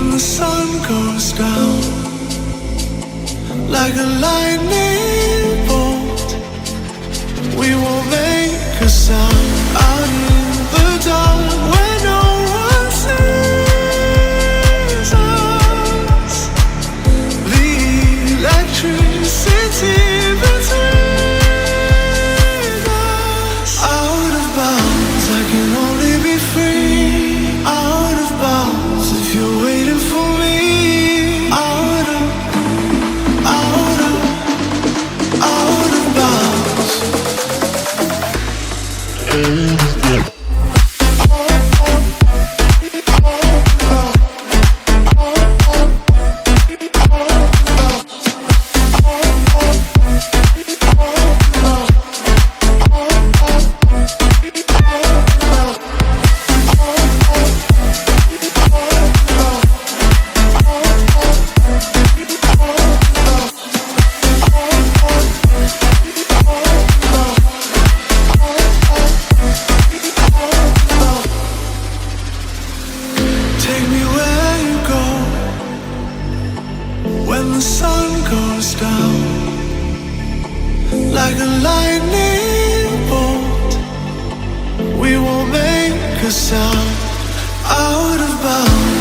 when the sun goes down, like a lightning bolt. We won't make a sound out in the dark where no one sees us. The electricity between us. Out of bounds, I can only be free. Out of bounds, if you're waiting for me. Out of bounds. Take me where you go when the sun goes down, like a lightning bolt. We won't make a sound. Out of bounds.